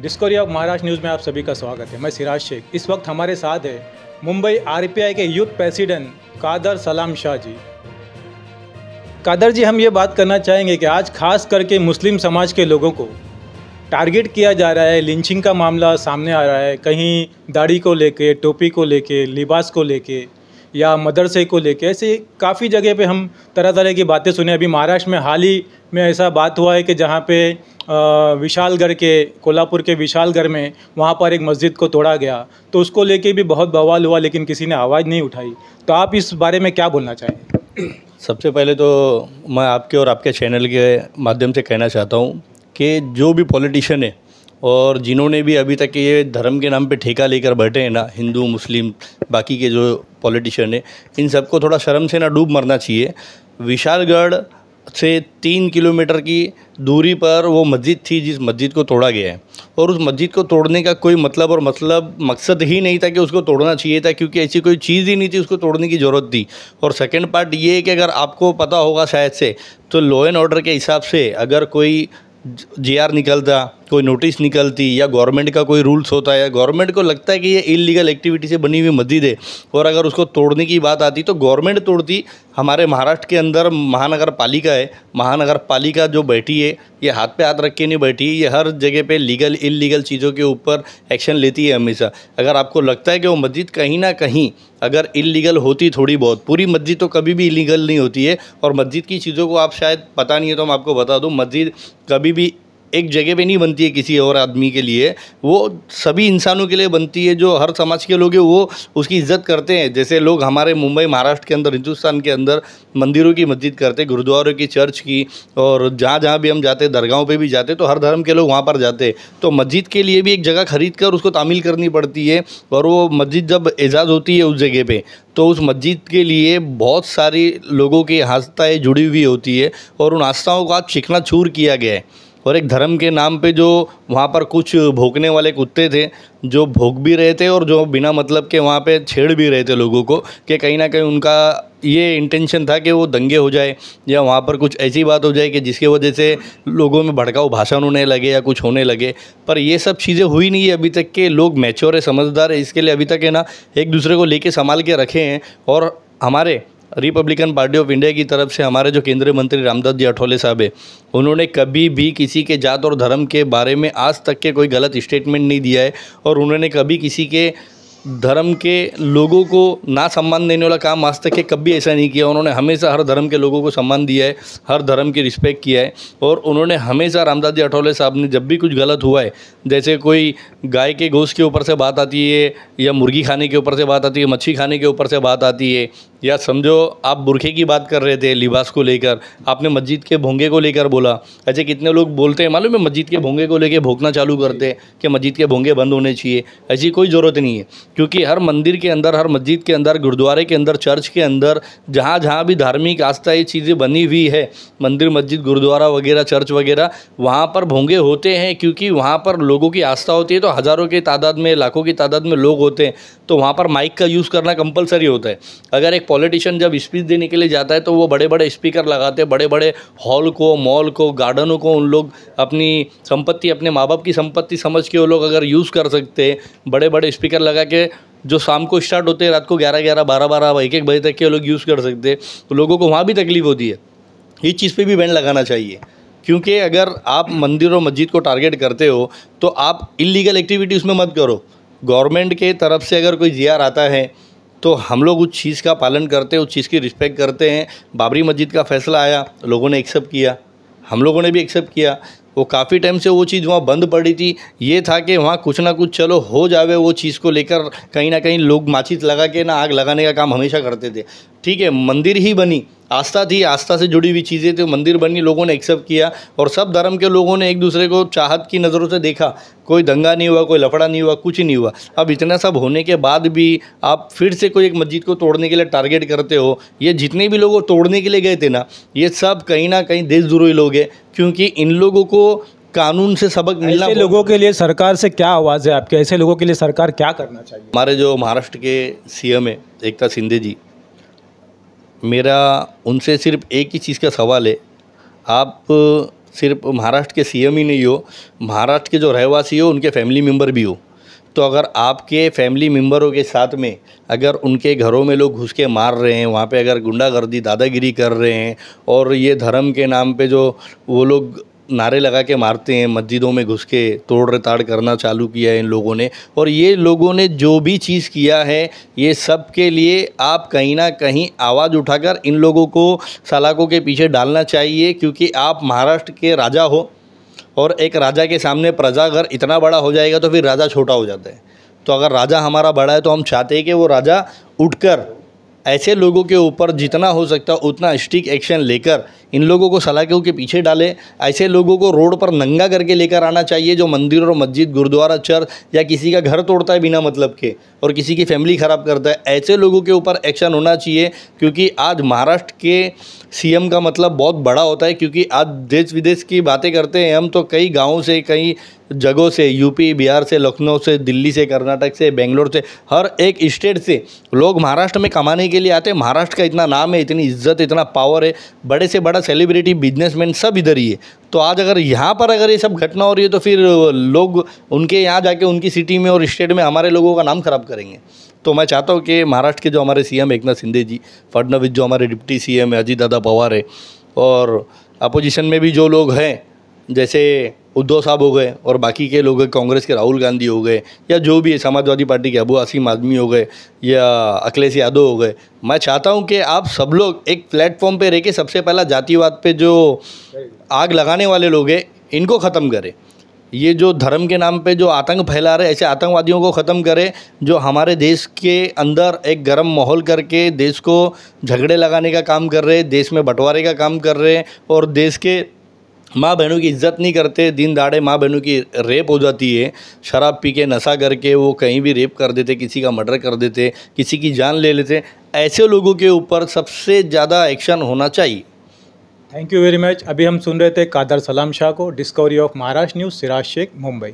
Discovery of Maharashtra news में आप सभी का स्वागत है। मैं सिराज शेख। इस वक्त हमारे साथ है मुंबई आरपीआई के यूथ प्रेसिडेंट कादर सलाम शाह जी। कादर जी, हम ये बात करना चाहेंगे कि आज खास करके मुस्लिम समाज के लोगों को टारगेट किया जा रहा है, लिंचिंग का मामला सामने आ रहा है, कहीं दाढ़ी को लेके, टोपी को लेके, लिबास को लेके या मदरसे को लेके, ऐसे काफ़ी जगह पे हम तरह तरह की बातें सुने। अभी महाराष्ट्र में हाल ही में ऐसा बात हुआ है कि जहाँ पे विशालगढ़ के, कोल्हापुर के विशालगढ़ में वहाँ पर एक मस्जिद को तोड़ा गया, तो उसको लेके भी बहुत बवाल हुआ, लेकिन किसी ने आवाज़ नहीं उठाई। तो आप इस बारे में क्या बोलना चाहेंगे? सबसे पहले तो मैं आपके और आपके चैनल के माध्यम से कहना चाहता हूँ कि जो भी पॉलिटिशियन है और जिन्होंने भी अभी तक ये धर्म के नाम पे ठेका लेकर बैठे हैं ना, हिंदू मुस्लिम बाकी के जो पॉलिटिशियन है, इन सबको थोड़ा शर्म से ना डूब मरना चाहिए। विशालगढ़ से 3 किलोमीटर की दूरी पर वो मस्जिद थी जिस मस्जिद को तोड़ा गया है, और उस मस्जिद को तोड़ने का कोई मतलब और मकसद ही नहीं था कि उसको तोड़ना चाहिए था, क्योंकि ऐसी कोई चीज़ ही नहीं थी उसको तोड़ने की ज़रूरत थी। और सेकंड पार्ट ये है कि अगर आपको पता होगा शायद से, तो लॉ एंड ऑर्डर के हिसाब से अगर कोई जीआर निकलता, कोई नोटिस निकलती, या गवर्नमेंट का कोई रूल्स होता है, या गवर्नमेंट को लगता है कि ये इलीगल एक्टिविटी से बनी हुई मस्जिद है और अगर उसको तोड़ने की बात आती तो गवर्नमेंट तोड़ती। हमारे महाराष्ट्र के अंदर महानगर पालिका है, महानगर पालिका जो बैठी है ये हाथ पे हाथ रख के नहीं बैठी है, ये हर जगह पे लीगल इलीगल चीज़ों के ऊपर एक्शन लेती है हमेशा। अगर आपको लगता है कि वो मस्जिद कहीं ना कहीं अगर इलीगल होती थोड़ी बहुत, पूरी मस्जिद तो कभी भी इलीगल नहीं होती है। और मस्जिद की चीज़ों को आप शायद पता नहीं है तो मैं आपको बता दूँ, मस्जिद कभी भी एक जगह पे नहीं बनती है किसी और आदमी के लिए, वो सभी इंसानों के लिए बनती है। जो हर समाज के लोग हैं वो उसकी इज्जत करते हैं। जैसे लोग हमारे मुंबई महाराष्ट्र के अंदर, हिंदुस्तान के अंदर मंदिरों की मस्जिद करते, गुरुद्वारों की, चर्च की, और जहाँ जहाँ भी हम जाते, दरगाहों पे भी जाते, तो हर धर्म के लोग वहाँ पर जाते। तो मस्जिद के लिए भी एक जगह खरीद कर उसको तामील करनी पड़ती है, और वो मस्जिद जब एजाज़ होती है उस जगह पे, तो उस मस्जिद के लिए बहुत सारी लोगों की आस्थाएँ जुड़ी हुई होती है, और उन आस्थाओं को आज चिकनाचूर किया गया है। और एक धर्म के नाम पे जो वहाँ पर कुछ भौंकने वाले कुत्ते थे, जो भौंक भी रहे थे और जो बिना मतलब के वहाँ पे छेड़ भी रहे थे लोगों को, कि कहीं ना कहीं उनका ये इंटेंशन था कि वो दंगे हो जाए या वहाँ पर कुछ ऐसी बात हो जाए कि जिसकी वजह से लोगों में भड़काऊ भाषण होने लगे या कुछ होने लगे। पर ये सब चीज़ें हुई नहीं है अभी तक के। लोग मैच्योर है, समझदार है, इसके लिए अभी तक है ना एक दूसरे को लेके संभाल के रखे हैं। और हमारे रिपब्लिकन पार्टी ऑफ इंडिया की तरफ से हमारे जो केंद्रीय मंत्री रामदास जी अठौले साहब है, उन्होंने कभी भी किसी के जात और धर्म के बारे में आज तक के कोई गलत स्टेटमेंट नहीं दिया है, और उन्होंने कभी किसी के धर्म के लोगों को ना सम्मान देने वाला काम आज तक के कभी ऐसा नहीं किया। उन्होंने हमेशा हर धर्म के लोगों को सम्मान दिया है, हर धर्म की रिस्पेक्ट किया है। और उन्होंने हमेशा, रामदास जी अठौले साहब ने जब भी कुछ गलत हुआ है, जैसे कोई गाय के गोश्त के ऊपर से बात आती है, या मुर्गी खाने के ऊपर से बात आती है, मच्छी खाने के ऊपर से बात आती है, या समझो आप बुरखे की बात कर रहे थे लिबास को लेकर, आपने मस्जिद के भोंगे को लेकर बोला। ऐसे कितने लोग बोलते हैं मालूम है, मस्जिद के भोंगे को लेकर भोंकना चालू करते हैं कि मस्जिद के भोंगे बंद होने चाहिए। ऐसी कोई ज़रूरत नहीं है, क्योंकि हर मंदिर के अंदर, हर मस्जिद के अंदर, गुरुद्वारे के अंदर, चर्च के अंदर, जहाँ जहाँ भी धार्मिक आस्था ये चीज़ें बनी हुई है, मंदिर, मस्जिद, गुरुद्वारा वगैरह, चर्च वगैरह, वहाँ पर भोंगे होते हैं, क्योंकि वहाँ पर लोगों की आस्था होती है। तो हज़ारों की तादाद में, लाखों की तादाद में लोग होते हैं, तो वहाँ पर माइक का यूज़ करना कंपलसरी होता है। अगर एक पॉलिटिशियन जब स्पीच देने के लिए जाता है तो वो बड़े बड़े स्पीकर लगाते हैं, बड़े बड़े हॉल को, मॉल को, गार्डनों को उन लोग अपनी संपत्ति, अपने माँ बाप की संपत्ति समझ के वो लोग अगर यूज़ कर सकते हैं, बड़े बड़े स्पीकर लगा के, जो शाम को स्टार्ट होते हैं, रात को 11-11, 12-12, 1-1 बजे तक के लोग यूज़ कर सकते हैं, तो लोगों को वहाँ भी तकलीफ होती है। इस चीज़ पे भी बैन लगाना चाहिए, क्योंकि अगर आप मंदिर और मस्जिद को टारगेट करते हो तो आप इलीगल एक्टिविटी उसमें मत करो। गवर्नमेंट के तरफ से अगर कोई जीआर आता है तो हम लोग उस चीज़ का पालन करते हैं, उस चीज़ की रिस्पेक्ट करते हैं। बाबरी मस्जिद का फ़ैसला आया, लोगों ने एक्सेप्ट किया, हम लोगों ने भी एक्सेप्ट किया। वो काफ़ी टाइम से वो चीज़ वहाँ बंद पड़ी थी, ये था कि वहाँ कुछ ना कुछ चलो हो जावे। वो चीज़ को लेकर कहीं ना कहीं लोग माचिस लगा के ना आग लगाने का काम हमेशा करते थे। ठीक है, मंदिर ही बनी, आस्था थी, आस्था से जुड़ी हुई चीज़ें थी, मंदिर बनी, लोगों ने एक्सेप्ट किया, और सब धर्म के लोगों ने एक दूसरे को चाहत की नज़रों से देखा। कोई दंगा नहीं हुआ, कोई लफड़ा नहीं हुआ, कुछ नहीं हुआ। अब इतना सब होने के बाद भी आप फिर से कोई एक मस्जिद को तोड़ने के लिए टारगेट करते हो। ये जितने भी लोग तोड़ने के लिए गए थे ना, ये सब कहीं ना कहीं देशद्रोही लोग हैं, क्योंकि इन लोगों को कानून से सबक मिलना। ऐसे लोगों के लिए सरकार से क्या आवाज़ है आपके? ऐसे लोगों के लिए सरकार क्या करना चाहिए? हमारे जो महाराष्ट्र के सीएम है एकनाथ शिंदे जी, मेरा उनसे सिर्फ एक ही चीज़ का सवाल है, आप सिर्फ महाराष्ट्र के सीएम ही नहीं हो, महाराष्ट्र के जो रहवासी हो उनके फैमिली मेम्बर भी हो। तो अगर आपके फैमिली मेम्बरों के साथ में अगर उनके घरों में लोग घुस के मार रहे हैं, वहाँ पे अगर गुंडागर्दी दादागिरी कर रहे हैं, और ये धर्म के नाम पे जो वो लोग नारे लगा के मारते हैं, मस्जिदों में घुस के तोड़ ताड़ करना चालू किया है इन लोगों ने, और ये लोगों ने जो भी चीज़ किया है ये सब के लिए आप कहीं ना कहीं आवाज़ उठाकर इन लोगों को सलाखों के पीछे डालना चाहिए। क्योंकि आप महाराष्ट्र के राजा हो, और एक राजा के सामने प्रजा अगर इतना बड़ा हो जाएगा तो फिर राजा छोटा हो जाता है। तो अगर राजा हमारा बड़ा है तो हम चाहते हैं कि वो राजा उठकर ऐसे लोगों के ऊपर जितना हो सकता है उतना स्ट्रिक्ट एक्शन लेकर इन लोगों को सलाखों के पीछे डाले। ऐसे लोगों को रोड पर नंगा करके लेकर आना चाहिए जो मंदिर और मस्जिद, गुरुद्वारा, चर्च या किसी का घर तोड़ता है बिना मतलब के और किसी की फैमिली ख़राब करता है। ऐसे लोगों के ऊपर एक्शन होना चाहिए। क्योंकि आज महाराष्ट्र के सीएम का मतलब बहुत बड़ा होता है। क्योंकि आज देश विदेश की बातें करते हैं हम, तो कई गाँवों से, कई जगहों से, यूपी, बिहार से, लखनऊ से, दिल्ली से, कर्नाटक से, बेंगलोर से, हर एक स्टेट से लोग महाराष्ट्र में कमाने के लिए आते हैं। महाराष्ट्र का इतना नाम है, इतनी इज्जत, इतना पावर है, बड़े से बड़ा सेलिब्रिटी, बिजनेसमैन सब इधर ही है। तो आज अगर यहाँ पर अगर ये सब घटना हो रही है तो फिर लोग उनके यहाँ जाके उनकी सिटी में और स्टेट में हमारे लोगों का नाम ख़राब करेंगे। तो मैं चाहता हूँ कि महाराष्ट्र के जो हमारे सीएम एकनाथ शिंदे जी, फडणवीस जो हमारे डिप्टी सीएम है, अजीत दादा पवार है, और अपोजिशन में भी जो लोग हैं जैसे उद्धव साहब हो गए और बाकी के लोग, कांग्रेस के राहुल गांधी हो गए, या जो भी है समाजवादी पार्टी के अबू आसिम आदमी हो गए, या अखिलेश यादव हो गए, मैं चाहता हूं कि आप सब लोग एक प्लेटफॉर्म पे रह के सबसे पहला जातिवाद पे जो आग लगाने वाले लोग हैं इनको ख़त्म करें। ये जो धर्म के नाम पे जो आतंक फैला रहे, ऐसे आतंकवादियों को ख़त्म करें जो हमारे देश के अंदर एक गर्म माहौल करके देश को झगड़े लगाने का काम कर रहे हैं, देश में बंटवारे का काम कर रहे हैं, और देश के माँ बहनों की इज्जत नहीं करते। दिन दाड़े माँ बहनों की रेप हो जाती है, शराब पी के नशा करके वो कहीं भी रेप कर देते, किसी का मर्डर कर देते, किसी की जान ले लेते। ऐसे लोगों के ऊपर सबसे ज़्यादा एक्शन होना चाहिए। Thank you very much. अभी हम सुन रहे थे कादर सलाम शाह को। Discovery of Maharashtra news, Siraj Shaikh, Mumbai.